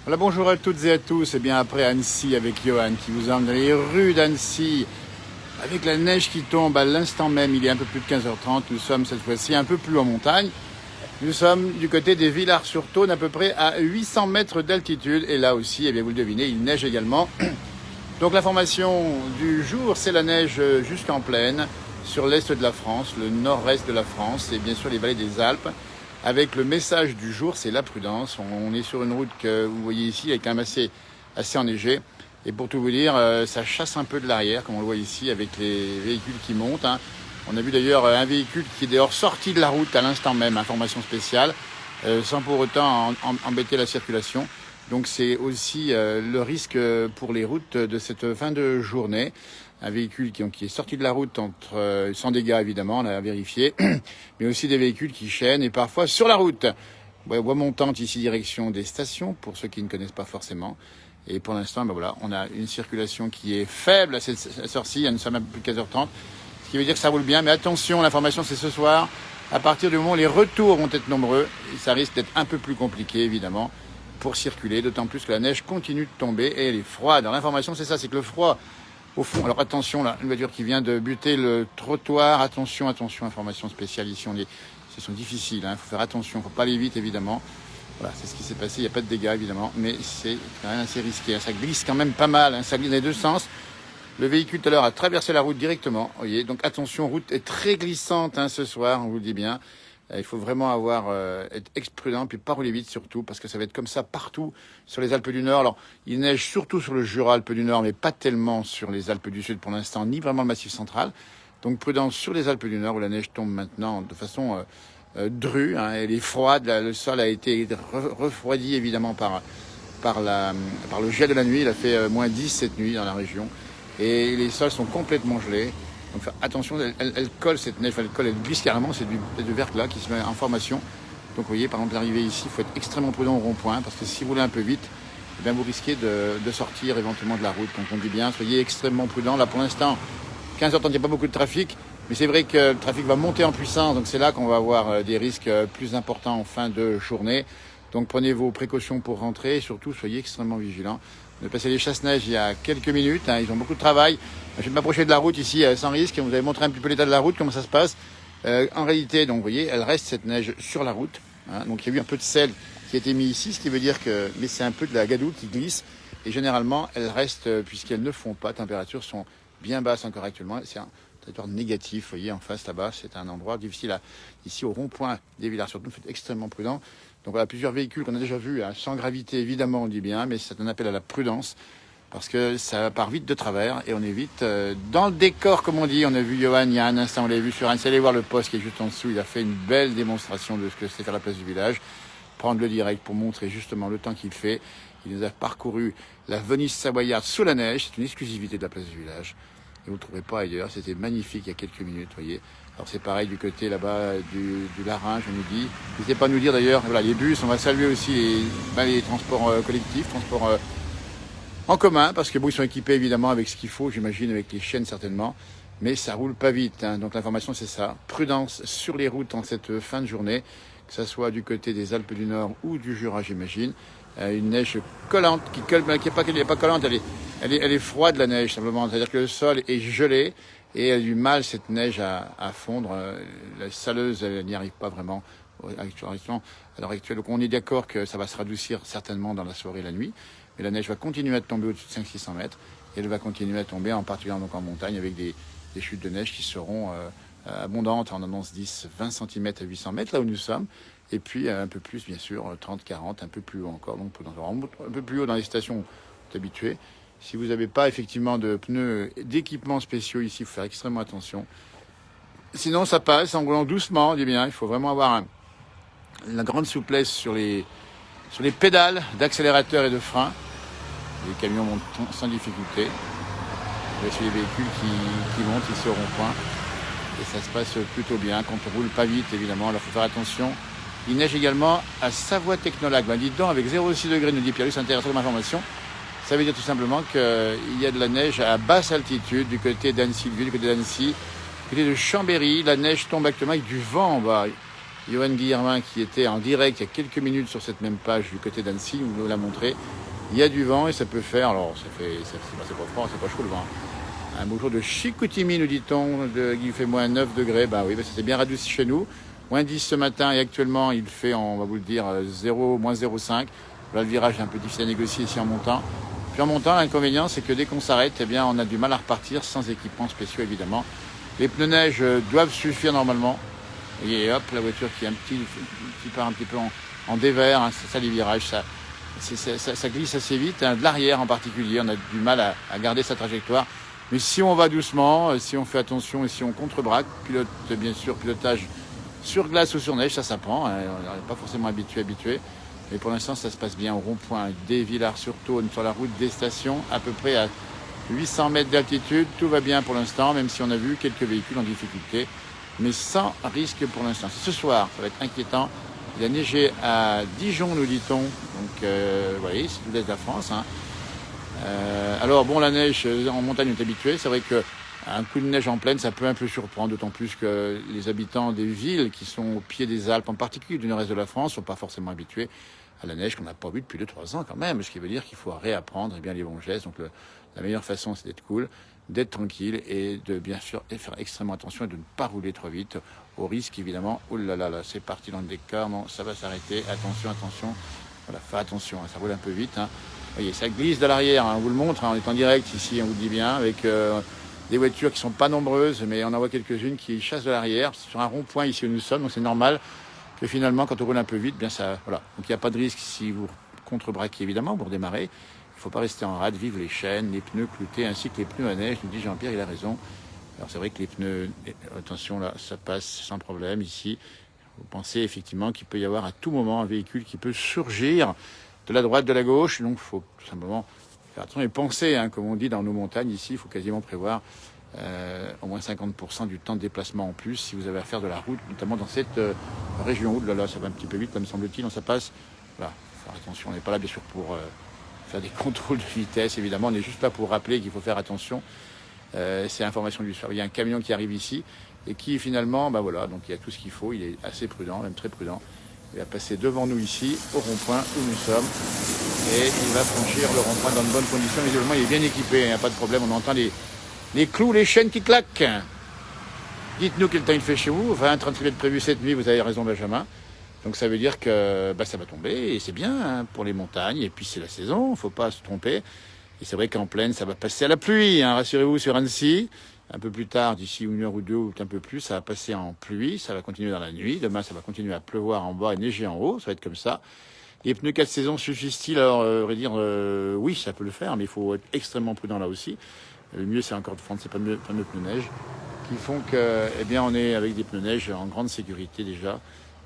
Voilà, bonjour à toutes et à tous. Et bien après Annecy avec Johan qui vous emmène dans les rues d'Annecy avec la neige qui tombe à l'instant même. Il est un peu plus de 15h30. Nous sommes cette fois-ci un peu plus en montagne. Nous sommes du côté des Villars-sur-Thône, à peu près à 800 mètres d'altitude. Et là aussi, eh bien, vous le devinez, il neige également. Donc l'information du jour, c'est la neige jusqu'en plaine sur l'est de la France, le nord-est de la France et bien sûr les vallées des Alpes. Avec le message du jour, c'est la prudence. On est sur une route que vous voyez ici, elle est quand même assez enneigée. Et pour tout vous dire, ça chasse un peu de l'arrière, comme on le voit ici, avec les véhicules qui montent. On a vu d'ailleurs un véhicule qui est d'ailleurs sorti de la route à l'instant même, information spéciale, sans pour autant embêter la circulation. Donc c'est aussi le risque pour les routes de cette fin de journée. Un véhicule qui est sorti de la route sans dégâts évidemment, on a vérifié, mais aussi des véhicules qui chaînent et parfois sur la route. Voie montante ici direction des stations, pour ceux qui ne connaissent pas forcément. Et pour l'instant, voilà, on a une circulation qui est faible à cette heure-ci, nous sommes à plus de 15h30, ce qui veut dire que ça roule bien. Mais attention, l'information c'est ce soir, à partir du moment où les retours vont être nombreux, ça risque d'être un peu plus compliqué évidemment pour circuler, d'autant plus que la neige continue de tomber et elle est froide. Alors l'information c'est ça, c'est que le froid, au fond, alors attention là, une voiture qui vient de buter le trottoir, attention, information spéciale ici, ce sont difficiles, il faut faire attention, il ne faut pas aller vite évidemment. Voilà, c'est ce qui s'est passé, il n'y a pas de dégâts évidemment, mais c'est quand même assez risqué, ça glisse quand même pas mal, ça glisse dans les deux sens. Le véhicule tout à l'heure a traversé la route directement, vous voyez, donc attention, route est très glissante ce soir, on vous le dit bien. Il faut vraiment être prudent, puis pas rouler vite surtout, parce que ça va être comme ça partout sur les Alpes du Nord. Alors, il neige surtout sur le Jura, Alpes du Nord, mais pas tellement sur les Alpes du Sud pour l'instant, ni vraiment le Massif central. Donc, prudence sur les Alpes du Nord, où la neige tombe maintenant de façon drue. Elle est froide, le sol a été refroidi évidemment par le gel de la nuit. Il a fait moins 10 cette nuit dans la région. Et les sols sont complètement gelés. Donc attention, elle colle cette neige, elle glisse carrément, c'est du verglas qui se met en formation. Donc vous voyez, par exemple, l'arrivée ici, il faut être extrêmement prudent au rond-point, parce que si vous roulez un peu vite, eh bien, vous risquez de sortir éventuellement de la route. Donc on dit bien, soyez extrêmement prudent. Là pour l'instant, 15h30, il n'y a pas beaucoup de trafic, mais c'est vrai que le trafic va monter en puissance, donc c'est là qu'on va avoir des risques plus importants en fin de journée. Donc prenez vos précautions pour rentrer et surtout soyez extrêmement vigilants. On a passé les chasse-neige il y a quelques minutes, ils ont beaucoup de travail. Je vais m'approcher de la route ici sans risque, vous avez montré un petit peu l'état de la route, comment ça se passe. En réalité, donc vous voyez, elle reste cette neige sur la route. Donc il y a eu un peu de sel qui a été mis ici, ce qui veut dire que, mais c'est un peu de la gadoue qui glisse. Et généralement, elle reste, puisqu'elles ne font pas, températures sont bien basses encore actuellement. C'est un territoire négatif, vous voyez, en face là-bas, c'est un endroit difficile ici au rond-point des Villars-sur-Thône, faites extrêmement prudent. Donc voilà, plusieurs véhicules qu'on a déjà vus, sans gravité évidemment, on dit bien, mais c'est un appel à la prudence, parce que ça part vite de travers, et on est vite dans le décor, comme on dit. On a vu Johan il y a un instant, on l'a vu sur un, allez voir le poste qui est juste en dessous, il a fait une belle démonstration de ce que c'est faire la place du village, prendre le direct pour montrer justement le temps qu'il fait. Il nous a parcouru la Venise savoyarde sous la neige, c'est une exclusivité de la place du village, et vous ne le trouverez pas ailleurs, c'était magnifique il y a quelques minutes, vous voyez. Alors c'est pareil du côté là-bas du Larynge, on nous dit. N'hésitez pas à nous dire d'ailleurs, voilà, les bus, on va saluer aussi les transports collectifs, transports en commun, parce que bon, ils sont équipés évidemment avec ce qu'il faut, j'imagine, avec les chaînes certainement, mais ça roule pas vite. Donc l'information c'est ça, prudence sur les routes en cette fin de journée, que ce soit du côté des Alpes du Nord ou du Jura, j'imagine. Une neige collante, qui n'est pas collante, elle est froide la neige simplement, c'est-à-dire que le sol est gelé, et elle a du mal, cette neige, à fondre. La saleuse, elle n'y arrive pas vraiment à l'heure actuelle. Donc on est d'accord que ça va se radoucir certainement dans la soirée et la nuit. Mais la neige va continuer à tomber au-dessus de 500-600 mètres. Et elle va continuer à tomber, en particulier donc en montagne, avec des chutes de neige qui seront abondantes. On annonce 10-20 cm à 800 mètres, là où nous sommes. Et puis un peu plus, bien sûr, 30-40, un peu plus haut encore. Donc un peu plus haut dans les stations, vous êtes habitués. Si vous n'avez pas effectivement de pneus, d'équipements spéciaux ici, il faut faire extrêmement attention. Sinon, ça passe en roulant doucement, on dit bien. Il faut vraiment avoir la grande souplesse sur les pédales d'accélérateur et de frein. Les camions montent sans difficulté. Voici les véhicules qui montent ici au rond-point. Et ça se passe plutôt bien. Quand on roule pas vite, évidemment, il faut faire attention. Il neige également à Savoie-Technolac. Dites donc, avec 0,6 degrés, nous dit Pierre, c'est intéressant comme information. Ça veut dire tout simplement qu'il y a de la neige à basse altitude du côté d'Annecy, du côté d'Annecy, du côté de Chambéry. La neige tombe actuellement avec du vent en bas. Johan Guillermin qui était en direct il y a quelques minutes sur cette même page du côté d'Annecy, nous l'a montré. Il y a du vent et ça peut faire, alors c'est pas froid, c'est pas chaud le vent. Un beau jour de Chicoutimi, nous dit-on, il fait moins 9 degrés. Bah oui, ça s'est bien radouci chez nous. Moins 10 ce matin et actuellement il fait, on va vous le dire, moins 0,5. Là, le virage est un peu difficile à négocier ici en montant. Puis en montant, l'inconvénient, c'est que dès qu'on s'arrête, eh bien, on a du mal à repartir sans équipements spéciaux, évidemment. Les pneus neige doivent suffire normalement. Et hop, la voiture qui part un petit peu en dévers, hein, c'est ça les virages, ça glisse assez vite, hein, de l'arrière en particulier, on a du mal à garder sa trajectoire. Mais si on va doucement, si on fait attention et si on contre-braque, pilotage sur glace ou sur neige, ça prend, hein, on n'est pas forcément habitué. Mais pour l'instant, ça se passe bien au rond-point des Villars-sur-Thône, sur la route des stations, à peu près à 800 mètres d'altitude. Tout va bien pour l'instant, même si on a vu quelques véhicules en difficulté, mais sans risque pour l'instant. Ce soir, ça va être inquiétant. Il a neigé à Dijon, nous dit-on. Donc, vous voyez, c'est tout l'est de la France. Hein. Alors, bon, la neige en montagne, on est habitué. C'est vrai qu'un coup de neige en plaine, ça peut un peu surprendre, d'autant plus que les habitants des villes qui sont au pied des Alpes, en particulier du nord-est de la France, ne sont pas forcément habitués à la neige qu'on n'a pas vue depuis 2-3 ans quand même, ce qui veut dire qu'il faut réapprendre bien les bons gestes. Donc la meilleure façon, c'est d'être cool, d'être tranquille et de bien sûr faire extrêmement attention et de ne pas rouler trop vite, au risque évidemment. Oh là là là, c'est parti dans le décor, non, ça va s'arrêter, attention. Voilà, fais attention, hein, ça roule un peu vite. Hein. Vous voyez, ça glisse de l'arrière, hein, on vous le montre, hein, on est en direct ici, on vous le dit bien, avec des voitures qui sont pas nombreuses, mais on en voit quelques-unes qui chassent de l'arrière, sur un rond-point ici où nous sommes, donc c'est normal que finalement, quand on roule un peu vite, bien ça, voilà. Donc il n'y a pas de risque si vous contre-braquez évidemment, vous redémarrez. Il ne faut pas rester en rade, vive les chaînes, les pneus cloutés, ainsi que les pneus à neige, nous dit Jean-Pierre, il a raison. Alors c'est vrai que les pneus, attention là, ça passe sans problème ici. Vous pensez effectivement qu'il peut y avoir à tout moment un véhicule qui peut surgir de la droite, de la gauche, donc il faut tout simplement faire attention et penser, hein, comme on dit dans nos montagnes ici, il faut quasiment prévoir au moins 50% du temps de déplacement en plus si vous avez à faire de la route, notamment dans cette région. Ouh là là, ça va un petit peu vite, là, me semble-t-il, ça passe. Voilà, faut faire attention, on n'est pas là bien sûr pour faire des contrôles de vitesse, évidemment, on est juste là pour rappeler qu'il faut faire attention. C'est l'information du soir. Il y a un camion qui arrive ici et qui finalement, bah voilà, donc il y a tout ce qu'il faut, il est assez prudent, même très prudent. Il va passer devant nous ici, au rond-point où nous sommes, et il va franchir le rond-point dans de bonnes conditions. Visuellement, il est bien équipé, il n'y a pas de problème, on entend les clous, les chaînes qui claquent. Dites-nous quel temps il fait chez vous. 20-30 km prévu cette nuit, vous avez raison Benjamin. Donc ça veut dire que ça va tomber et c'est bien hein, pour les montagnes. Et puis c'est la saison, il ne faut pas se tromper. Et c'est vrai qu'en plaine, ça va passer à la pluie. Hein, rassurez-vous sur Annecy. Un peu plus tard, d'ici 1 heure ou 2 ou un peu plus, ça va passer en pluie. Ça va continuer dans la nuit. Demain, ça va continuer à pleuvoir en bas et neiger en haut. Ça va être comme ça. Les pneus 4 saisons suffisent-ils? Alors, oui, ça peut le faire, mais il faut être extrêmement prudent là aussi. Le mieux, c'est encore de prendre ces fameux pneus neige qui font que, eh bien, on est avec des pneus neige en grande sécurité déjà,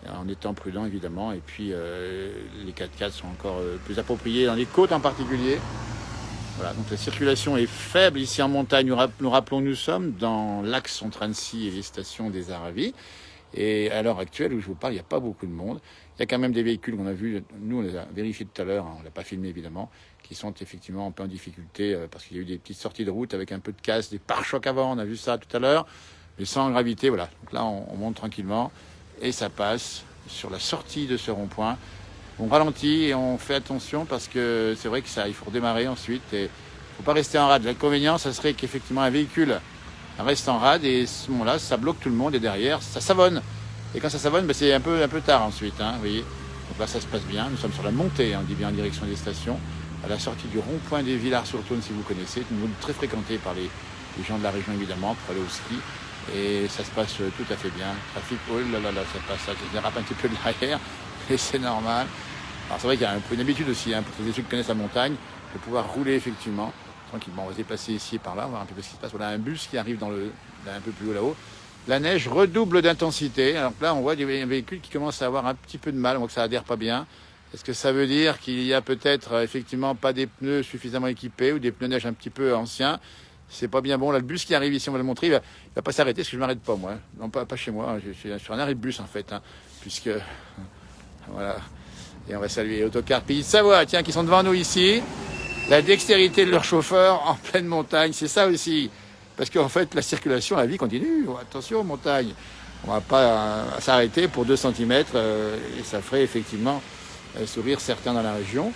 en étant prudent évidemment. Et puis, les 4x4 sont encore plus appropriés dans les côtes en particulier. Voilà, donc la circulation est faible ici en montagne. Nous rappelons, nous sommes dans l'axe entre Annecy et les stations des Aravis. Et à l'heure actuelle où je vous parle, il n'y a pas beaucoup de monde. Il y a quand même des véhicules qu'on a vus, nous on les a vérifiés tout à l'heure, hein, on ne l'a pas filmé évidemment, qui sont effectivement un peu en difficulté parce qu'il y a eu des petites sorties de route avec un peu de casse, des pare-chocs avant, on a vu ça tout à l'heure, mais sans gravité, voilà. Donc là on monte tranquillement et ça passe sur la sortie de ce rond-point. On ralentit et on fait attention parce que c'est vrai que ça, il faut redémarrer ensuite et il ne faut pas rester en rade. L'inconvénient, ça serait qu'effectivement un véhicule reste en rade et à ce moment-là, ça bloque tout le monde et derrière, ça savonne. Et quand ça savonne, c'est un peu tard ensuite, hein, vous voyez. Donc là, ça se passe bien. Nous sommes sur la montée, on dit bien en direction des stations, à la sortie du rond-point des Villars-sur-Thône, si vous connaissez. Une route très fréquentée par les gens de la région, évidemment, pour aller au ski. Et ça se passe tout à fait bien. Trafic, oh là là là, ça passe, ça dérape un petit peu de l'arrière, et c'est normal. Alors c'est vrai qu'il y a un peu une habitude aussi, hein, pour ceux qui connaissent la montagne, de pouvoir rouler effectivement tranquillement. On va se déplacer ici et par là, voir un peu ce qui se passe. Voilà un bus qui arrive un peu plus haut là-haut. La neige redouble d'intensité. Alors là, on voit des véhicules qui commencent à avoir un petit peu de mal. On voit que ça adhère pas bien. Est-ce que ça veut dire qu'il y a peut-être effectivement pas des pneus suffisamment équipés ou des pneus neige un petit peu anciens? C'est pas bien bon. Là, le bus qui arrive ici, on va le montrer, il va pas s'arrêter parce que je m'arrête pas moi. Non, pas chez moi. Je suis sur un arrêt de bus en fait, hein, puisque voilà. Et on va saluer Autocar Pays de Savoie, tiens, qui sont devant nous ici. La dextérité de leur chauffeur en pleine montagne, c'est ça aussi. Parce qu'en fait, la circulation, la vie continue. Attention, montagne. On ne va pas s'arrêter pour 2 centimètres et ça ferait effectivement sourire certains dans la région.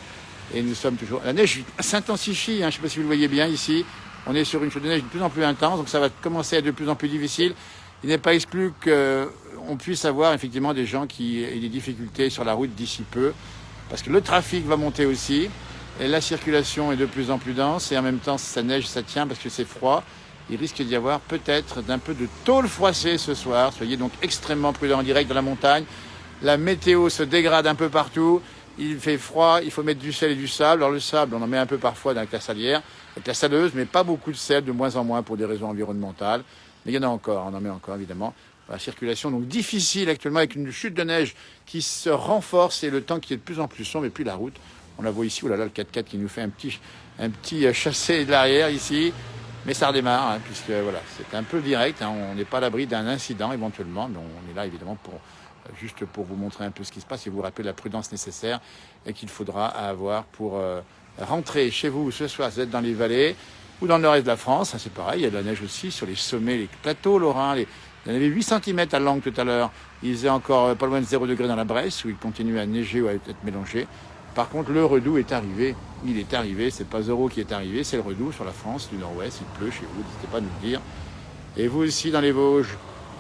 Et nous sommes toujours... La neige s'intensifie, hein, je ne sais pas si vous le voyez bien ici. On est sur une chaude de neige de plus en plus intense, donc ça va commencer à être de plus en plus difficile. Il n'est pas exclu qu'on puisse avoir effectivement des gens qui aient des difficultés sur la route d'ici peu, parce que le trafic va monter aussi, et la circulation est de plus en plus dense, et en même temps, ça neige, ça tient parce que c'est froid. Il risque d'y avoir peut-être d'un peu de tôle froissée ce soir. Soyez donc extrêmement prudents en direct dans la montagne. La météo se dégrade un peu partout. Il fait froid, il faut mettre du sel et du sable. Alors le sable, on en met un peu parfois avec la salière, avec la saleuse, mais pas beaucoup de sel, de moins en moins pour des raisons environnementales. Mais il y en a encore, on en met encore évidemment. La circulation donc difficile actuellement avec une chute de neige qui se renforce et le temps qui est de plus en plus sombre et puis la route. On la voit ici, oh là là, le 4x4 qui nous fait un petit chassé de l'arrière ici. Mais ça redémarre, hein, puisque voilà, c'est un peu direct, hein, on n'est pas à l'abri d'un incident éventuellement, mais on est là évidemment juste pour vous montrer un peu ce qui se passe et vous rappeler la prudence nécessaire et qu'il faudra avoir pour rentrer chez vous ce soir, si vous êtes dans les vallées ou dans le nord-est de la France, hein, c'est pareil, il y a de la neige aussi sur les sommets, les plateaux lorrains, il y en avait 8 cm à Langres tout à l'heure, il faisait encore pas loin de 0 degré dans la Bresse où il continue à neiger ou à être mélangé. Par contre, le redoux est arrivé. Il est arrivé. C'est pas Zoro qui est arrivé, c'est le redoux sur la France du Nord-Ouest. Il pleut chez vous. N'hésitez pas à nous le dire. Et vous aussi dans les Vosges,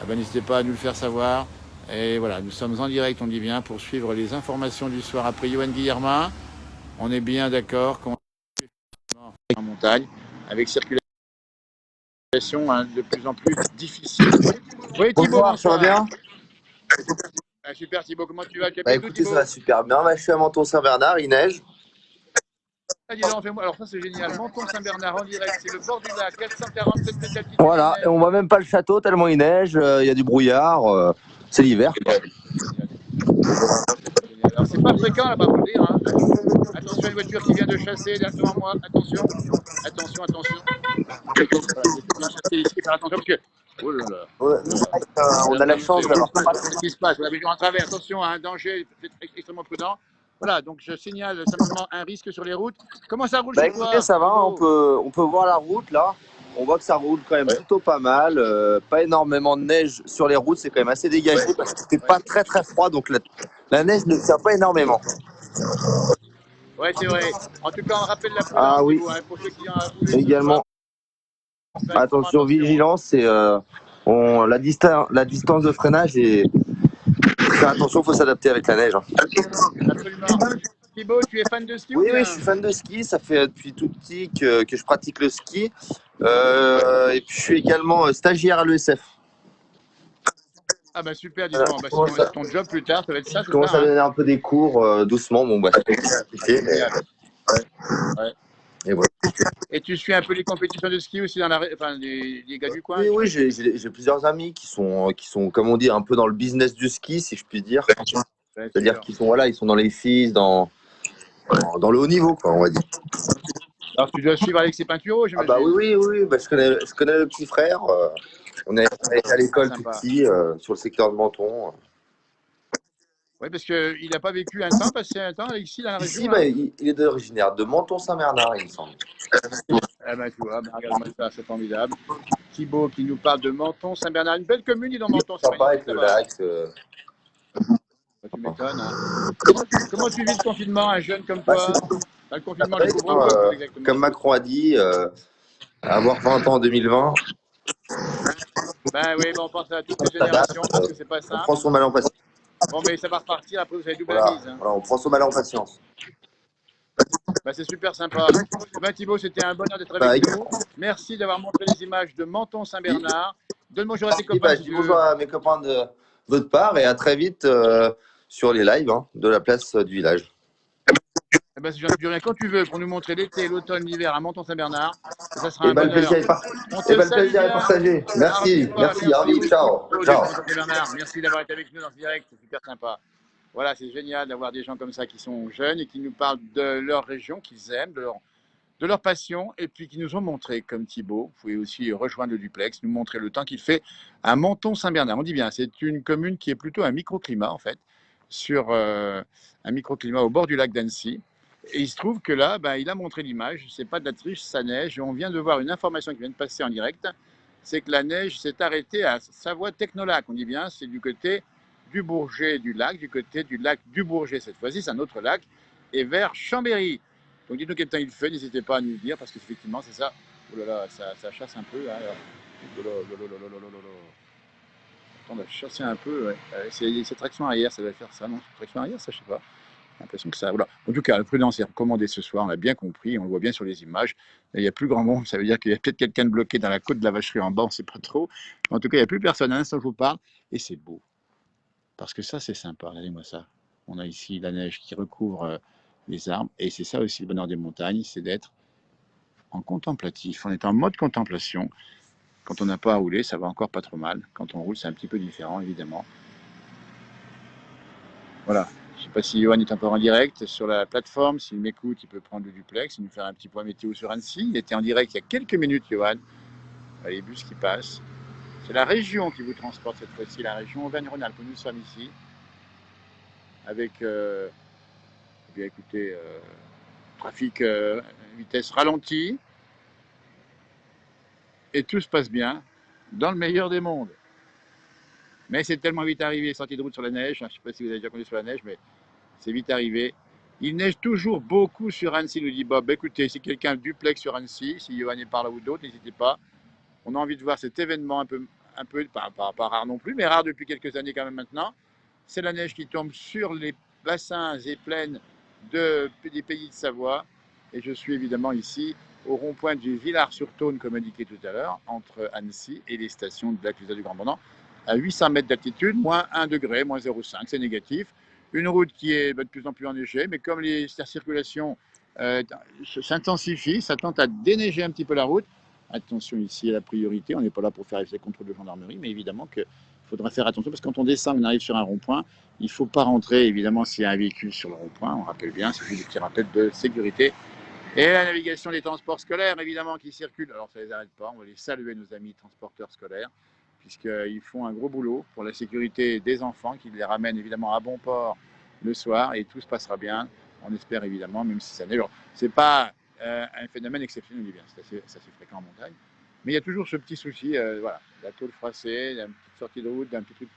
n'hésitez pas à nous le faire savoir. Et voilà, nous sommes en direct, on dit bien, pour suivre les informations du soir après Johan Guillermin. On est bien d'accord qu'on est en montagne avec circulation de plus en plus difficile. Oui, Thibaut, Bonsoir, ça va bien? Super Thibaut, comment tu vas? Tu Bah habites où, écoutez, ça Thibaut? va super bien. Bah, je suis à Menton-Saint-Bernard, il neige. Dis donc, alors ça c'est génial, Menton-Saint-Bernard en direct, c'est le bord du lac, 447 mètres d'altitude, il Voilà, et neige. on voit même pas le château tellement il neige, il y a du brouillard, c'est l'hiver. Alors c'est pas fréquent là-bas, faut le dire. Hein. Attention, une voiture qui vient de chasser devant moi, attention, attention, attention. Voilà, c'est bien chassé ici, faire attention parce que... Oh là là, Ouais, oh là là. on a la chance d'avoir. Qu'est-ce qui se passe? La vision à travers, attention, un danger, c'est extrêmement prudent. Voilà, donc je signale simplement un risque sur les routes. Comment ça roule Bah chez écoutez, toi, ça va, Thibaut? on peut voir la route là. On voit que ça roule quand même plutôt pas mal. Pas énormément de neige sur les routes, c'est quand même assez dégagé parce que c'était pas très très froid, donc la neige ne tient pas énormément. Ouais, c'est vrai. En tout cas, on rappelle la Ah prudence, oui, Thibaut, hein, pour ceux qui ont à rouler ce soir. également. Faites extrêmement Attention, attention. vigilance, la distance de freinage est. Faire attention, il faut s'adapter avec la neige. Absolument. Thibaut, tu es fan de ski ou Oui, oui, je bien? suis fan de ski. Ça fait depuis tout petit que je pratique le ski. Et puis, je suis également stagiaire à l'ESF. Ah bah super, dis donc. Bah, ton job plus tard, ça va être ça, Je c'est commence ça, à hein? donner un peu des cours doucement. Bon, bah, c'est compliqué. Génial. Ouais. Et voilà. Et tu suis un peu les compétitions de ski aussi dans enfin, les gars du coin, Oui, je oui, suppose. j'ai plusieurs amis qui sont, comme on dit, un peu dans le business du ski, si je puis dire. Bien C'est-à-dire sûr. qu'ils sont, voilà, ils sont dans les FIS, dans le haut niveau, quoi, on va dire. Alors tu dois suivre Alexis Pinturo, Ah bah j'imagine. oui, oui, oui, bah, je connais le petit frère. On est à Ah, l'école tout sympa. petit, sur le secteur de Menton. Oui, parce qu'il n'a pas vécu un temps, passé un temps, Alexis, dans la Ici, région, bah, là. il est originaire de Menton-Saint-Bernard, il me semble. Eh ben, tu vois, bah, regarde-moi ça, c'est formidable. Thibaut qui nous parle de Menton, Saint-Bernard. Une belle commune, dis donc, Menton, c'est Sympa avec magnifique le là-bas. Hein. lac. Bah, tu m'étonnes. Hein. Comment tu vis le confinement, un jeune comme Bah, toi? Enfin, le confinement, le pareil, hein, couvre-feu, plus exactement. comme Macron a dit, avoir 20 ans en 2020, Ben oui, bon, on pense à toutes on les s'adapte, générations, parce que c'est pas on simple. prend son mal en patience. Bon, mais ça va repartir, après vous avez double la Voilà, mise. Hein. voilà, on prend son mal en patience. Ben, c'est super sympa. Eh ben, Thibaut, c'était un bonheur d'être Bah, avec nous. Merci d'avoir montré les images de Menton-Saint-Bernard. Donne bonjour à tes copains bah, si je dis tu bonjour veux. à mes copains de votre part et à très vite sur les lives de la place du village. Eh ben, du rien quand tu veux pour nous montrer l'été, l'automne, l'hiver à Menton-Saint-Bernard. Et ça sera Et un ben, bonheur. On te le salue plaisir est bien. partagé. Merci, Arviva, merci, merci Harvey, aussi ciao, depuis ciao. Menton-Saint-Bernard. Merci d'avoir été avec nous dans ce direct, c'est super sympa. Voilà, c'est génial d'avoir des gens comme ça qui sont jeunes et qui nous parlent de leur région qu'ils aiment, de leur passion, et puis qui nous ont montré, comme Thibaut, vous pouvez aussi rejoindre le duplex, nous montrer le temps qu'il fait à Menton-Saint-Bernard. On dit bien, c'est une commune qui est plutôt un microclimat, en fait, sur un microclimat au bord du lac d'Annecy. Et il se trouve que là, ben, il a montré l'image, c'est pas de la triche, ça neige, et on vient de voir une information qui vient de passer en direct. c'est que la neige s'est arrêtée à Savoie-Technolac. On dit bien, c'est du côté du Bourget du lac, du côté du lac du Bourget cette fois-ci, c'est un autre lac, et vers Chambéry. Donc dites-nous quel temps il fait, n'hésitez pas à nous le dire, parce qu'effectivement, c'est ça. Oh là là, ça chasse un peu. Hein, oh là là là là là là là là. On va chasser un peu. Ouais. C'est traction arrière, ça va faire ça, non? Traction arrière, ça, je sais pas. J'ai l'impression que ça. Voilà. En tout cas, la prudence est recommandée ce soir, on l'a bien compris, on le voit bien sur les images. Il n'y a plus grand monde, ça veut dire qu'il y a peut-être quelqu'un de bloqué dans la côte de la Vacherie en bas, on ne sait pas trop. En tout cas, il n'y a plus personne à l'instant que je vous parle, et c'est beau. Parce que ça, c'est sympa, regardez-moi ça. On a ici la neige qui recouvre les arbres, et c'est ça aussi le bonheur des montagnes, c'est d'être en contemplatif. On est en mode contemplation. Quand on n'a pas à rouler, ça va encore pas trop mal. Quand on roule, c'est un petit peu différent, évidemment. Voilà. Je ne sais pas si Johan est encore en direct sur la plateforme. S'il m'écoute, il peut prendre le duplex et nous faire un petit point météo sur Annecy. Il était en direct il y a quelques minutes, Johan. Les bus qui passent. C'est la région qui vous transporte cette fois-ci, la région Auvergne-Rhône-Alpes. Nous sommes ici avec, bien écoutez, trafic vitesse ralentie. Et tout se passe bien dans le meilleur des mondes. Mais c'est tellement vite arrivé, sortie de route sur la neige. Je ne sais pas si vous avez déjà connu sur la neige, mais c'est vite arrivé. Il neige toujours beaucoup sur Annecy, nous dit Bob. Écoutez, si quelqu'un a un duplex sur Annecy, si Johan est par là ou d'autres, n'hésitez pas. On a envie de voir cet événement un peu pas rare non plus, mais rare depuis quelques années quand même maintenant. C'est la neige qui tombe sur les bassins et plaines des pays de Savoie. Et je suis évidemment ici au rond-point du Villars-sur-Saône, comme indiqué tout à l'heure, entre Annecy et les stations de Lac du Grand Bornand, à 800 mètres d'altitude, moins 1 degré, moins 0,5, c'est négatif. Une route qui est de plus en plus enneigée, mais comme la circulation s'intensifie, ça tente à déneiger un petit peu la route. Attention ici à la priorité, on n'est pas là pour faire effet contrôle de gendarmerie, mais évidemment qu'il faudra faire attention parce que quand on descend, on arrive sur un rond-point, il ne faut pas rentrer évidemment s'il y a un véhicule sur le rond-point, on rappelle bien, c'est juste des petits rappels de sécurité. Et la navigation des transports scolaires évidemment qui circulent, alors ça ne les arrête pas, on va les saluer nos amis transporteurs scolaires, puisqu'ils font un gros boulot pour la sécurité des enfants, qui les ramènent évidemment à bon port le soir, et tout se passera bien, on espère évidemment, même si ça neige. C'est pas un phénomène exceptionnel l'hiver, c'est assez fréquent en montagne, mais il y a toujours ce petit souci, voilà, la tôle froissée, une petite sortie de route, un petit truc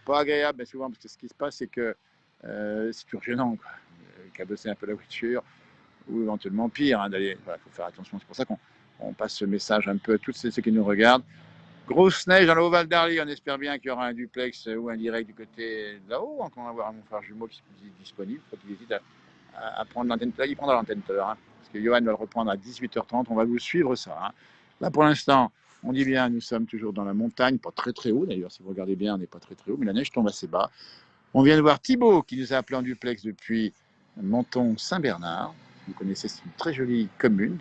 pas agréable, mais souvent, parce que ce qui se passe, c'est que c'est toujours gênant, quoi. Cabosser un peu la voiture, ou éventuellement pire, hein, d'aller, voilà, faut faire attention, c'est pour ça qu'on passe ce message un peu à tous ceux qui nous regardent. Grosse neige dans le Haut-Val d'Arly, on espère bien qu'il y aura un duplex ou un direct du côté de là-haut. On va avoir mon frère jumeau qui est disponible. Il faut qu'il hésite à prendre l'antenne. Là, il prendra l'antenne tout à l'heure, hein, parce que Johan va le reprendre à 18h30. On va vous suivre ça. Hein. Là, pour l'instant, on dit bien, nous sommes toujours dans la montagne, pas très très haut d'ailleurs. Si vous regardez bien, on n'est pas très très haut, mais la neige tombe assez bas. On vient de voir Thibaut qui nous a appelé en duplex depuis Menton-Saint-Bernard. Vous connaissez, c'est une très jolie commune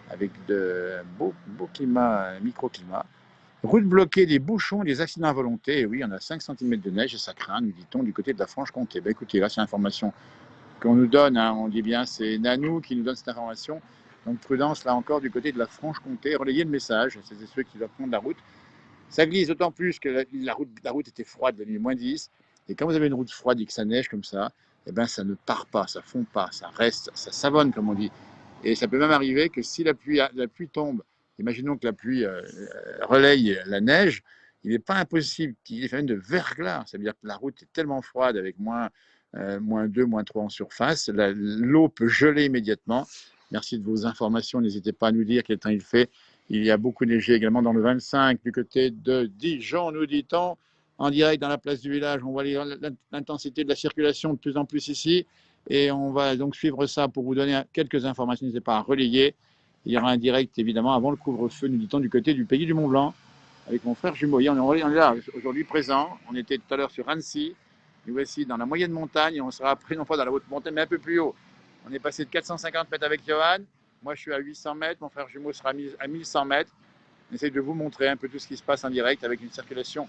avec de beaux climats, microclimats. Route bloquée, des bouchons, des accidents à volonté. Et oui, on a 5 cm de neige et ça craint, nous dit-on, du côté de la Franche-Comté. Ben, écoutez, là, c'est l'information qu'on nous donne. Hein, on dit bien, c'est Nanou qui nous donne cette information. Donc, prudence, là encore, du côté de la Franche-Comté. Relayez le message, c'est ceux qui doivent prendre la route. Ça glisse d'autant plus que la route était froide, la nuit moins 10. Et quand vous avez une route froide et que ça neige comme ça, eh ben, ça ne part pas, ça ne fond pas, ça reste, ça savonne, comme on dit. Et ça peut même arriver que si la pluie tombe, imaginons que la pluie relaye la neige, il n'est pas impossible qu'il y ait phénomène de verglas. Ça veut dire que la route est tellement froide avec moins 2, moins 3 en surface, l'eau peut geler immédiatement. Merci de vos informations, n'hésitez pas à nous dire quel temps il fait. Il y a beaucoup neigé également dans le 25 du côté de Dijon, nous dit-on. En direct dans la place du village, on voit l'intensité de la circulation de plus en plus ici. Et on va donc suivre ça pour vous donner quelques informations. N'hésitez pas à relayer. Il y aura un direct, évidemment, avant le couvre-feu, nous dit-on, du côté du pays du Mont-Blanc, avec mon frère jumeau. On est là, aujourd'hui présent. On était tout à l'heure sur Annecy. Nous voici dans la moyenne montagne. Et on sera pris non pas dans la haute montagne, mais un peu plus haut. On est passé de 450 mètres avec Johan. Moi, je suis à 800 mètres. Mon frère jumeau sera à 1100 mètres. On essaie de vous montrer un peu tout ce qui se passe en direct avec une circulation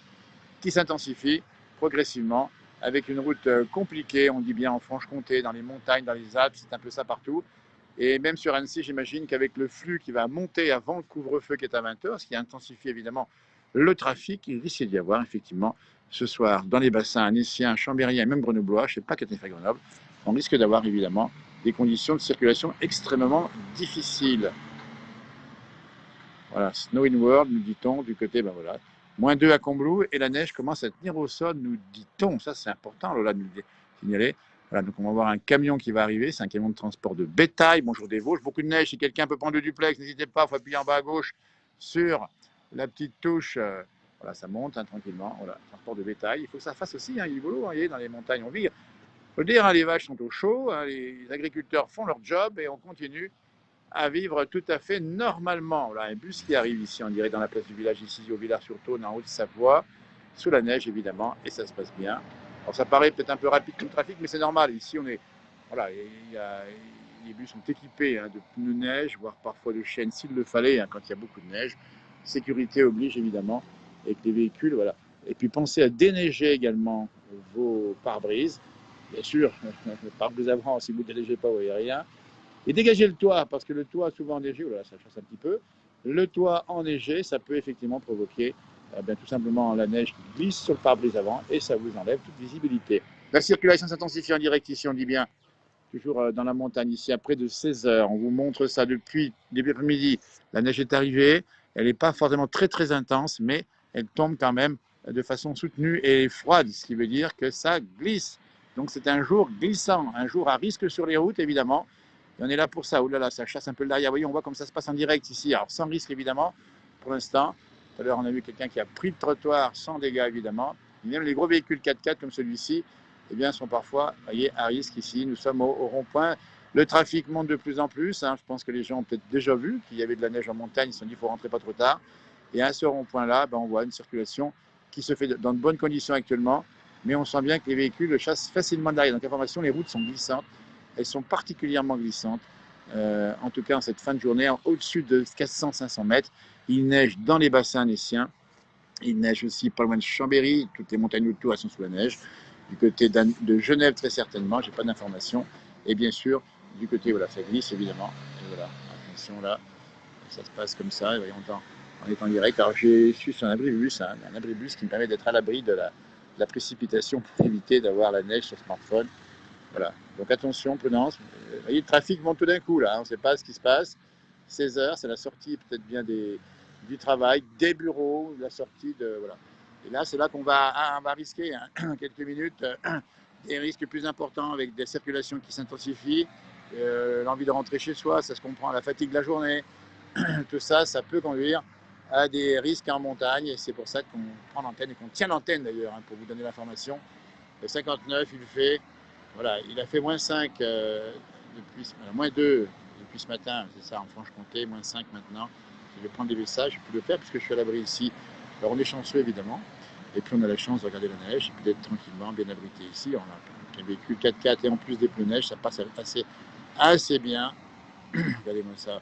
qui s'intensifie progressivement, avec une route compliquée, on dit bien en Franche-Comté, dans les montagnes, dans les Alpes, c'est un peu ça partout. Et même sur Annecy, j'imagine qu'avec le flux qui va monter avant le couvre-feu qui est à 20h, ce qui intensifie évidemment le trafic, il risque d'y avoir effectivement ce soir dans les bassins annéciens, chambériens et même grenoblois, je ne sais pas qu'est-ce que Grenoble, on risque d'avoir évidemment des conditions de circulation extrêmement difficiles. Voilà, Snow in World, nous dit-on, du côté, ben voilà, -2 à Combloux, et la neige commence à tenir au sol, nous dit-on. Ça, c'est important, Lola, de nous le signaler. Voilà, donc on va voir un camion qui va arriver, c'est un camion de transport de bétail. Bonjour des Vosges, beaucoup de neige. Si quelqu'un peut prendre le duplex, n'hésitez pas, il faut appuyer en bas à gauche sur la petite touche. Voilà, ça monte hein, tranquillement. Voilà, transport de bétail. Il faut que ça fasse aussi, hein, il est boulot, hein, dans les montagnes. On vit. Il faut le dire, hein, les vaches sont au chaud, hein, les agriculteurs font leur job et on continue à vivre tout à fait normalement. Voilà, un bus qui arrive ici, on dirait dans la place du village, ici au Villars-sur-Saône, en Haute-Savoie, sous la neige évidemment, et ça se passe bien. Alors ça paraît peut-être un peu rapide comme trafic, mais c'est normal. Ici, on est, voilà, les bus sont équipés hein, de pneus neige, voire parfois de chaînes s'il le fallait, hein, quand il y a beaucoup de neige. Sécurité oblige évidemment, avec les véhicules, voilà. Et puis pensez à déneiger également vos pare-brises. Bien sûr, le pare-brise avant, si vous ne déneigez pas, vous ne voyez rien. Et dégager le toit, parce que le toit souvent enneigé, voilà, ça chasse un petit peu. Le toit enneigé, ça peut effectivement provoquer bien, tout simplement la neige qui glisse sur le pare-brise avant et ça vous enlève toute visibilité. La circulation s'intensifie en direct ici, on dit bien, toujours dans la montagne ici, à près de 16 heures. On vous montre ça depuis début après-midi. La neige est arrivée, elle n'est pas forcément très très intense, mais elle tombe quand même de façon soutenue et froide, ce qui veut dire que ça glisse. Donc c'est un jour glissant, un jour à risque sur les routes évidemment. Et on est là pour ça. Ouh là là, ça chasse un peu le derrière. Vous voyez, on voit comme ça se passe en direct ici. Alors sans risque évidemment pour l'instant. Tout à l'heure, on a vu quelqu'un qui a pris le trottoir sans dégâts évidemment. Et même les gros véhicules 4x4 comme celui-ci, eh bien, sont parfois voyez, à risque ici. Nous sommes au rond-point. Le trafic monte de plus en plus. Hein. Je pense que les gens ont peut-être déjà vu qu'il y avait de la neige en montagne. Ils se sont dit qu'il faut rentrer pas trop tard. Et à ce rond-point-là, ben, on voit une circulation qui se fait dans de bonnes conditions actuellement. Mais on sent bien que les véhicules chassent facilement derrière. Donc, information, les routes sont glissantes. Elles sont particulièrement glissantes. En tout cas, en cette fin de journée, au-dessus de 400-500 mètres. Il neige dans les bassins neissiens. Il neige aussi pas loin de Chambéry. Toutes les montagnes autour, elles sont sous la neige. Du côté de Genève, très certainement. Je n'ai pas d'informations. Et bien sûr, du côté, voilà, ça glisse, évidemment. Et voilà, attention là, ça se passe comme ça. Et voyons, on est en direct. Alors, je suis sur un abribus, hein, un abribus qui me permet d'être à l'abri de la précipitation pour éviter d'avoir la neige sur le smartphone. Voilà. Donc attention, prudence. Vous voyez, le trafic monte tout d'un coup là, on ne sait pas ce qui se passe. 16 heures, c'est la sortie peut-être bien du travail, des bureaux, la sortie de. Voilà. Et là, c'est là qu'on va risquer hein, quelques minutes des risques plus importants avec des circulations qui s'intensifient, l'envie de rentrer chez soi, ça se comprend, la fatigue de la journée. Tout ça, ça peut conduire à des risques en montagne et c'est pour ça qu'on prend l'antenne et qu'on tient l'antenne d'ailleurs hein, pour vous donner l'information. Le 59, il fait voilà, il a fait -5 depuis, -2 depuis ce matin, c'est ça, en Franche-Comté, -5 maintenant. Je vais prendre des messages, je peux le faire puisque je suis à l'abri ici. Alors on est chanceux évidemment, et puis on a la chance de regarder la neige, et puis d'être tranquillement bien abrité ici. On a un véhicule 4x4 et en plus des pneus neige, ça passe assez bien. Regardez-moi ça.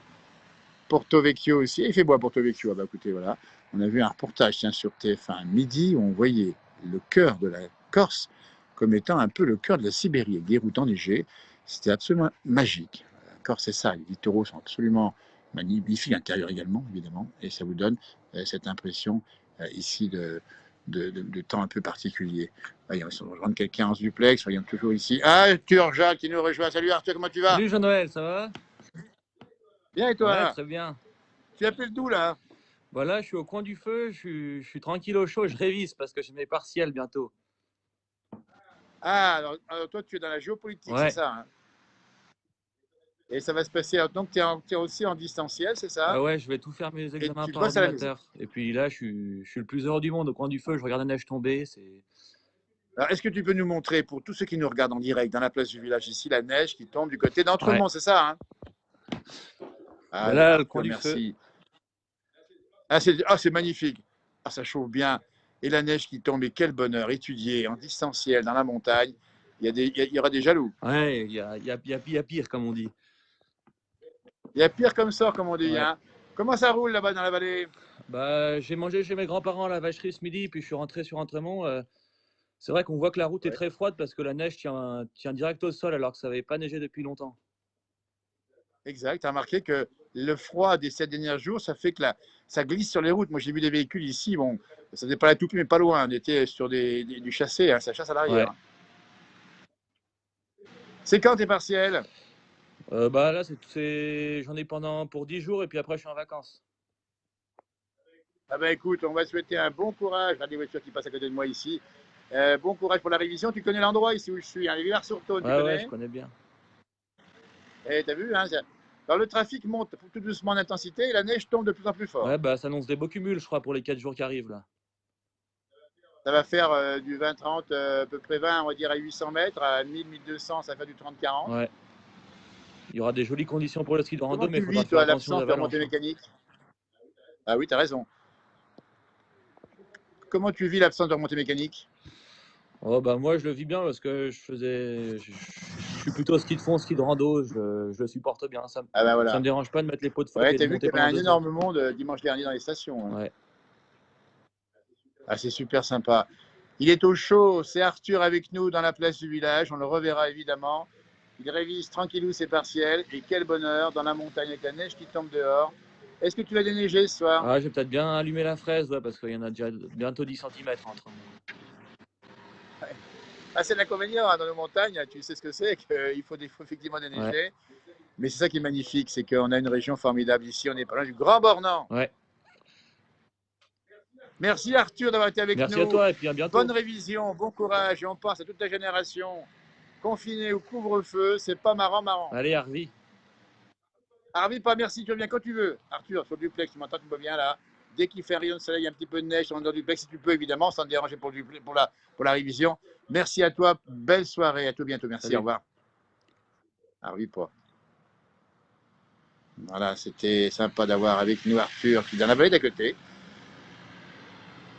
Porto Vecchio aussi, il fait beau à Porto Vecchio. Ah bah écoutez, voilà, on a vu un reportage tiens, sur TF1 midi où on voyait le cœur de la Corse comme étant un peu le cœur de la Sibérie, avec des routes enneigées. C'était absolument magique. La Corse, c'est ça, les littoraux sont absolument magnifiques, l'intérieur également, évidemment, et ça vous donne cette impression ici de temps un peu particulier. Voyons, on va rejoindre quelqu'un en duplex, voyons toujours ici. Ah, Arthur Jacques qui nous rejoint. Salut Arthur, comment tu vas? Salut Jean-Noël, ça va? Bien et Ouais, toi? très bien. Tu appelles d'où là? Voilà, je suis au coin du feu, je suis tranquille au chaud, je révise parce que j'ai mes partiels bientôt. Ah, alors toi, tu es dans la géopolitique, c'est Ouais, ça hein. Et ça va se passer. Donc, tu es, aussi en distanciel, c'est ça? ouais, je vais tout faire mes Et examens tu par bosses à la maison. ordinateur. Et puis là, je suis le plus heureux du monde au coin du feu, je regarde la neige tomber. Alors, est-ce que tu peux nous montrer, pour tous ceux qui nous regardent en direct, dans la place du village ici, la neige qui tombe du côté Ouais. d'Entremont, c'est ça hein? Ben Ah, là, le coin Arthur, du feu. merci. C'est magnifique. Ah, ça chauffe bien. Et la neige qui tombe, et quel bonheur. Étudier en distanciel dans la montagne. Il y aura des jaloux. Ouais, il y a pire, comme on dit. Il y a pire comme ça, comme on dit. Ouais. Hein. Comment ça roule là-bas dans la vallée? Bah, j'ai mangé chez mes grands-parents à la vacherie ce midi, puis je suis rentré sur Entremont. C'est vrai qu'on voit que la route est Ouais. très froide parce que la neige tient direct au sol alors que ça n'avait pas neigé depuis longtemps. Exact. Tu as remarqué que le froid des 7 derniers jours, ça fait que ça glisse sur les routes. Moi, j'ai vu des véhicules ici, bon, ça n'est pas la toupie, mais pas loin. On était sur du chassé, hein, ça chasse à Ouais. l'arrière. C'est quand tes partiels? Bah là, j'en ai pour 10 jours et puis après, je suis en vacances. Ah bah écoute, on va souhaiter un bon courage. Regarde les voitures qui passent à côté de moi ici. Bon courage pour la révision. Tu connais l'endroit ici où je suis, hein, les Villars-sur-Saône, tu Ouais, je connais? connais bien. Eh, t'as vu, hein, alors le trafic monte tout doucement en intensité et la neige tombe de plus en plus fort. Ouais, bah, ça annonce des beaux cumuls, je crois, pour les 4 jours qui arrivent, là. Ça va faire du 20-30, à peu près 20, on va dire à 800 mètres, à 1000-1200, ça fait du 30-40. Ouais. Il y aura des jolies conditions pour le ski de rando, Comment mais il tu faudra vis, faire toi, attention aux l'absence de remontée avalanches, hein. mécanique? Ah oui, t'as raison. Comment tu vis l'absence de remontée mécanique? Oh, bah, moi, je le vis bien parce que je suis plutôt ski de fond, ski de rando, je le supporte bien. Ah ben Ça voilà. me dérange pas de mettre les pots de flotte Ouais, et de t'as vu monter qu'il y avait pendant un 2 heures. énorme monde dimanche dernier dans les stations, hein. Ouais. Ah, c'est super sympa. Il est au chaud, c'est Arthur avec nous dans la place du village, on le reverra évidemment. Il révise tranquillou ses partiels et quel bonheur dans la montagne avec la neige qui tombe dehors. Est-ce que tu vas déneiger ce soir? Ah, je vais peut-être bien allumer la fraise, ouais, parce qu'il y en a déjà bientôt 10 centimètres entre. Ah, c'est l'inconvénient hein, dans nos montagnes, tu sais ce que c'est, qu'il faut effectivement Ouais, déneiger. Mais c'est ça qui est magnifique, c'est qu'on a une région formidable ici, on est pas loin du Grand Bornand. ouais. Merci Arthur d'avoir été avec Merci à nous. toi et puis à bientôt. Bonne révision, bon courage et on pense à toute ta génération. Confiné ou couvre-feu, c'est pas marrant. Allez, Harvey. Harvey, pas merci, tu reviens quand tu veux. Arthur, sur le duplex, tu m'entends, tu me vois bien là. Dès qu'il fait rayon de soleil, un petit peu de neige sur le duplex, si tu peux évidemment, sans te déranger pour la révision. Merci à toi, belle soirée, à tout bientôt, merci, au Salut. revoir. Harvey, pas. Voilà, c'était sympa d'avoir avec nous Arthur, qui est dans la vallée d'à côté,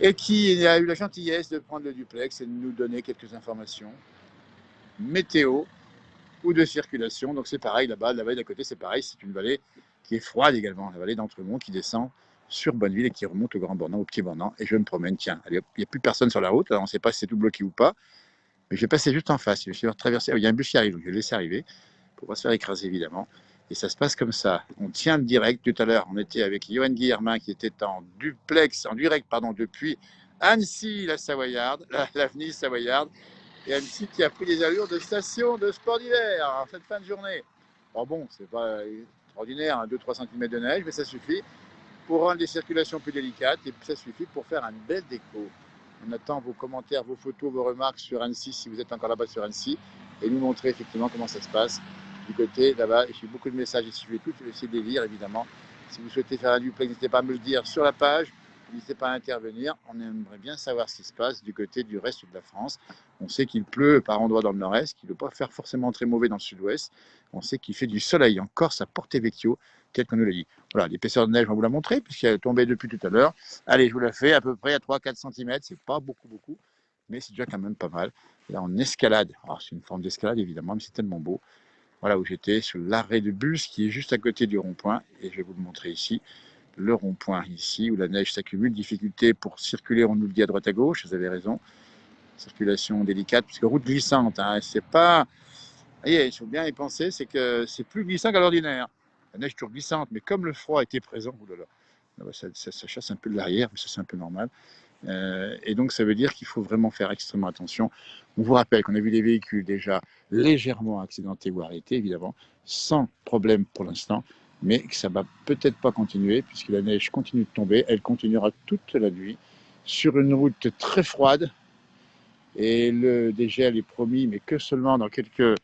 et qui a eu la gentillesse de prendre le duplex et de nous donner quelques informations météo ou de circulation. Donc c'est pareil là-bas, la vallée d'à côté, c'est pareil, c'est une vallée qui est froide également, la vallée d'Entremont qui descend sur Bonneville et qui remonte au Grand Bornand, au Petit Bornand. Et je me promène, tiens, allez, il n'y a plus personne sur la route, alors on ne sait pas si c'est tout bloqué ou pas, mais je vais passer juste en face, je vais traverser, il y a un bus qui arrive, donc je vais le laisser arriver pour ne pas se faire écraser évidemment. Et ça se passe comme ça. On tient le direct. Tout à l'heure, on était avec Johan Guillermin qui était en direct, depuis Annecy, la Savoyarde, l'avenue Savoyarde, et Annecy qui a pris des allures de station de sport d'hiver en cette fin de journée. Alors bon, c'est pas extraordinaire, hein, 2-3 cm de neige, mais ça suffit pour rendre les circulations plus délicates et ça suffit pour faire un bel déco. On attend vos commentaires, vos photos, vos remarques sur Annecy si vous êtes encore là-bas sur Annecy et nous montrer effectivement comment ça se passe du côté là-bas. J'ai beaucoup de messages et si je vais tout essayer de les lire évidemment. Si vous souhaitez faire un duplex, n'hésitez pas à me le dire sur la page. N'hésitez pas à intervenir. On aimerait bien savoir ce qui se passe du côté du reste de la France. On sait qu'il pleut par endroits dans le nord-est, qu'il ne doit pas faire forcément très mauvais dans le sud-ouest. On sait qu'il fait du soleil en Corse à Porto Vecchio, tel qu'on nous l'a dit. Voilà, l'épaisseur de neige, on va vous la montrer, puisqu'elle est tombée depuis tout à l'heure. Allez, je vous la fais à peu près à 3-4 cm. C'est pas beaucoup, mais c'est déjà quand même pas mal. Là, on escalade. Alors, c'est une forme d'escalade, évidemment, mais c'est tellement beau. Voilà où j'étais, sur l'arrêt de bus qui est juste à côté du rond-point. Et je vais vous le montrer ici. Le rond-point ici, où la neige s'accumule. Difficulté pour circuler, on nous le dit à droite à gauche, vous avez raison. Circulation délicate, puisque route glissante, hein, c'est pas. Vous voyez, il faut bien y penser, c'est que c'est plus glissant qu'à l'ordinaire. La neige est toujours glissante, mais comme le froid était présent, ça chasse un peu de l'arrière, mais ça c'est un peu normal. Et donc ça veut dire qu'il faut vraiment faire extrêmement attention. On vous rappelle qu'on a vu des véhicules déjà légèrement accidentés ou arrêtés, évidemment, sans problème pour l'instant, mais que ça ne va peut-être pas continuer, puisque la neige continue de tomber, elle continuera toute la nuit, sur une route très froide, et le dégel est promis, mais que seulement dans quelques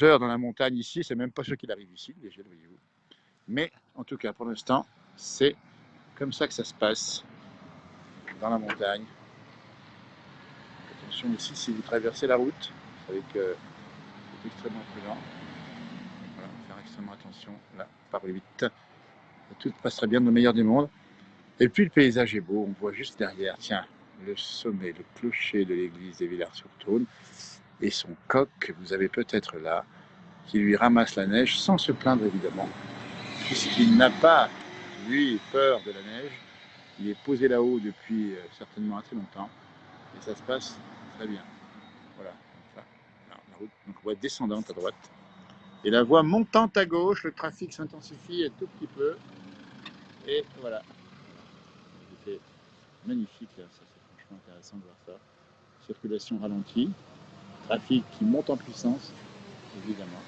heures dans la montagne ici, c'est même pas sûr qu'il arrive ici, le dégel, voyez-vous. Mais en tout cas, pour l'instant, c'est comme ça que ça se passe dans la montagne. Attention aussi si vous traversez la route, vous savez que c'est extrêmement prudent. Voilà, faire extrêmement attention, là, par le vite. Tout passera bien dans le meilleur des mondes. Et puis le paysage est beau, on voit juste derrière, tiens, le sommet, le clocher de l'église des Villars-sur-Saône et son coq que vous avez peut-être là, qui lui ramasse la neige sans se plaindre évidemment, puisqu'il n'a pas, lui, peur de la neige. Il est posé là-haut depuis certainement très longtemps et ça se passe très bien. Voilà, la route, donc voie descendante à droite. Et la voie montante à gauche, le trafic s'intensifie un tout petit peu. Et voilà. C'était magnifique, là. Ça c'est franchement intéressant de voir ça. Circulation ralentie, trafic qui monte en puissance, évidemment.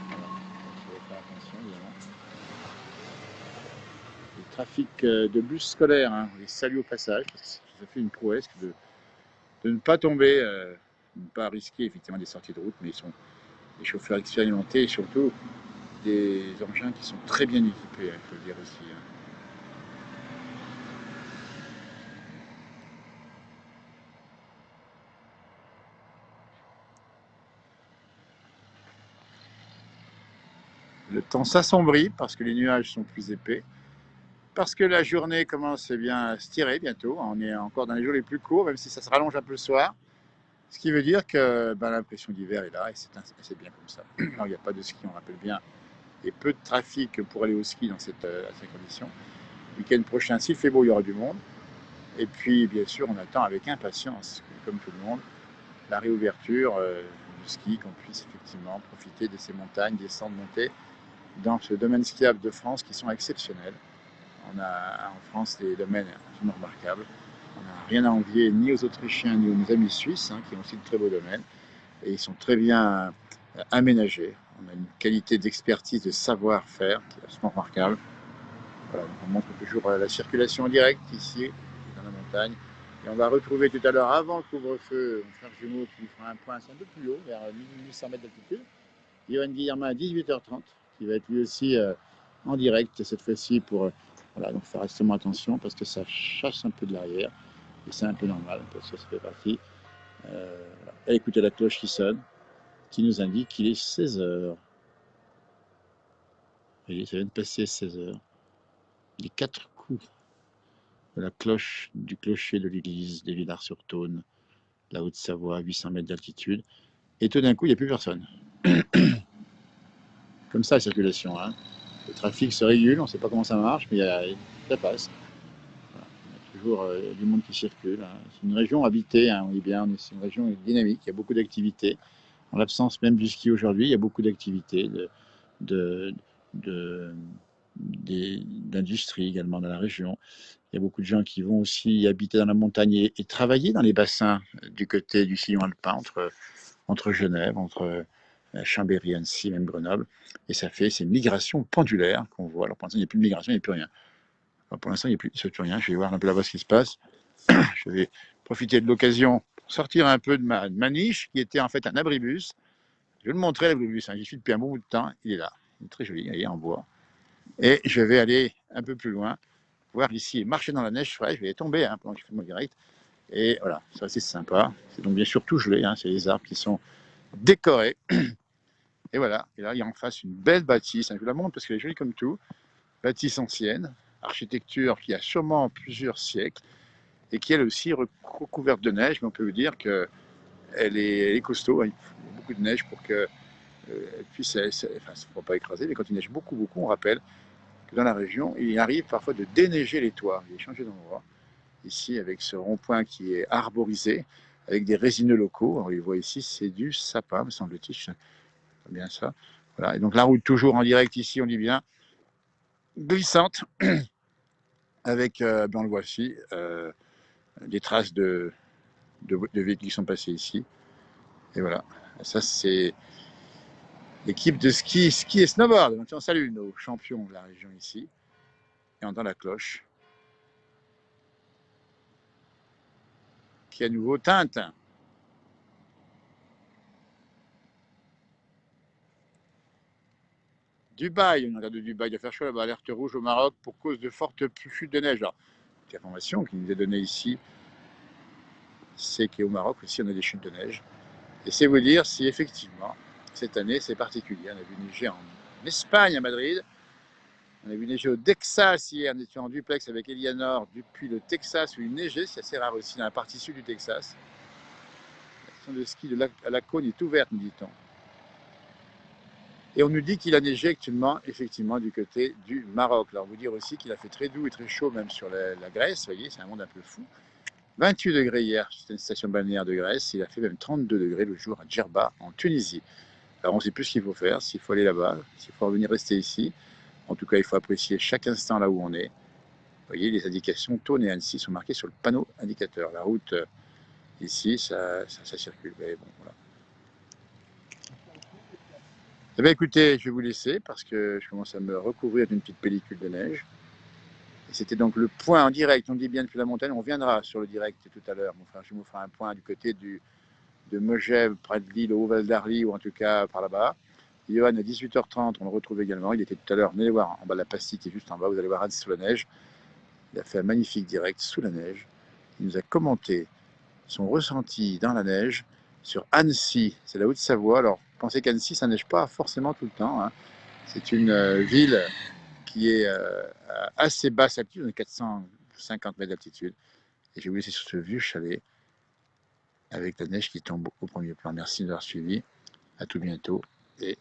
Voilà, donc il faut faire attention, évidemment. Et trafic de bus scolaires, hein. On les salue au passage, parce que ça fait une prouesse de ne pas tomber, de ne pas risquer effectivement des sorties de route, mais ils sont des chauffeurs expérimentés et surtout des engins qui sont très bien équipés, il faut le dire aussi, hein. Le temps s'assombrit parce que les nuages sont plus épais, parce que la journée commence bien à se tirer bientôt. On est encore dans les jours les plus courts, même si ça se rallonge un peu le soir. Ce qui veut dire que l'impression d'hiver est là et c'est bien comme ça. Alors, il n'y a pas de ski, on rappelle bien, et peu de trafic pour aller au ski dans ces conditions. Le week-end prochain, s'il fait beau, il y aura du monde. Et puis, bien sûr, on attend avec impatience, comme tout le monde, la réouverture du ski, qu'on puisse effectivement profiter de ces montagnes, descendre, monter dans ce domaine skiable de France qui sont exceptionnels. On a en France des domaines absolument remarquables. On n'a rien à envier ni aux Autrichiens ni aux amis suisses, hein, qui ont aussi de très beaux domaines. Et ils sont très bien aménagés. On a une qualité d'expertise, de savoir-faire qui est absolument remarquable. Voilà, donc on montre toujours la circulation en direct ici, dans la montagne. Et on va retrouver tout à l'heure, avant le couvre-feu, mon frère jumeau qui fera un point un peu plus haut, vers 1800 mètres d'altitude. Johan Guillermin à 18h30, qui va être lui aussi en direct, cette fois-ci pour voilà, donc faire extrêmement attention parce que ça chasse un peu de l'arrière. Et c'est un peu normal, parce que ça fait partie. Voilà. Et écoutez la cloche qui sonne, qui nous indique qu'il est 16h. Vous voyez, ça vient de passer 16h. Les 4 coups de la cloche du clocher de l'église des Villars-sur-Thône, la Haute-Savoie, 800 mètres d'altitude. Et tout d'un coup, il n'y a plus personne. Comme ça, la circulation. Hein. Le trafic se régule, on ne sait pas comment ça marche, mais ça passe. Voilà. Il y a toujours du monde qui circule. Hein. C'est une région habitée, hein, on dit bien, c'est une région dynamique, il y a beaucoup d'activités. En l'absence même du ski aujourd'hui, il y a beaucoup d'activités, d'industrie également dans la région. Il y a beaucoup de gens qui vont aussi habiter dans la montagne et travailler dans les bassins du côté du sillon alpin, entre Genève, entre Chambéry, Annecy, même Grenoble. Et c'est une migration pendulaire qu'on voit. Alors pour l'instant, il n'y a plus de migration, il n'y a plus rien. Alors, pour l'instant, il n'y a plus rien. Je vais voir un peu là-bas ce qui se passe. Je vais profiter de l'occasion pour sortir un peu de ma niche, qui était en fait un abribus. Je vais le montrer, l'abribus. Hein. J'y suis depuis un bon bout de temps. Il est là. Il est très joli, il est en bois. Et je vais aller un peu plus loin, voir ici, marcher dans la neige fraîche. Je vais tomber hein, pendant que je fais mon direct. Et voilà, c'est assez sympa. C'est donc bien sûr tout gelé. Hein. C'est les arbres qui sont décorés. Et voilà. Et là, il y a en face une belle bâtisse. Hein. Je vous la montre parce qu'elle est jolie comme tout. Bâtisse ancienne, architecture qui a sûrement plusieurs siècles et qui elle aussi recouverte de neige. Mais on peut vous dire qu'elle est costaud. Hein. Il faut beaucoup de neige pour que puisse, ça ne faut pas écraser, mais quand il neige beaucoup, beaucoup, on rappelle que dans la région, il arrive parfois de déneiger les toits. Il est changé d'endroit. Ici, avec ce rond-point qui est arborisé, avec des résineux locaux. On les voit ici, c'est du sapin, me semble-t-il. C'est bien ça. Voilà. Et donc la route toujours en direct ici, on dit bien, glissante, avec, on le voit ici, des traces de véhicules qui sont passés ici. Et voilà. Ça, c'est l'équipe de ski et snowboard. Donc, on salue nos champions de la région ici. Et on entend la cloche qui à nouveau teinte. Dubaï, on regarde de Dubaï, il va faire chaud là-bas, alerte rouge au Maroc pour cause de fortes chutes de neige. Alors, l'information qui nous est donnée ici, c'est qu'au Maroc aussi on a des chutes de neige. Et c'est vous dire si effectivement, cette année c'est particulier. On a vu neiger en Espagne, à Madrid. On a vu neiger au Texas hier, on était en duplex avec Elianor depuis le Texas où il neigeait, c'est assez rare aussi dans la partie sud du Texas. La station de ski à la Cône est ouverte, nous dit-on. Et on nous dit qu'il a neigé actuellement, effectivement, du côté du Maroc. Alors, vous dire aussi qu'il a fait très doux et très chaud, même sur la Grèce. Vous voyez, c'est un monde un peu fou. 28 degrés hier, c'était une station balnéaire de Grèce. Il a fait même 32 degrés le jour à Djerba, en Tunisie. Alors, on ne sait plus ce qu'il faut faire, s'il faut aller là-bas, s'il faut revenir rester ici. En tout cas, il faut apprécier chaque instant là où on est. Vous voyez, les indications Thône et Annecy sont marquées sur le panneau indicateur. La route, ici, ça circule. Mais bon, voilà. Eh bien, écoutez, je vais vous laisser parce que je commence à me recouvrir d'une petite pellicule de neige. Et c'était donc le point en direct, on dit bien depuis la montagne, on reviendra sur le direct tout à l'heure. Je vous ferai un point du côté de Megève, près de l'île, au Haut-Val d'Arly, ou en tout cas par là-bas. Johan, à 18h30, on le retrouve également. Il était tout à l'heure, venez voir, en bas de la pastille qui est juste en bas, vous allez voir Annecy sous la neige. Il a fait un magnifique direct sous la neige. Il nous a commenté son ressenti dans la neige sur Annecy, c'est la Haute-Savoie. Alors, pensez qu'Annecy, ça neige pas forcément tout le temps, hein. C'est une ville qui est à assez basse altitude, on est 450 mètres d'altitude. Et je vais vous laisser sur ce vieux chalet avec la neige qui tombe au premier plan. Merci de l'avoir suivi. À tout bientôt et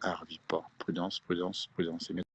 à Arviport. Prudence, prudence, prudence.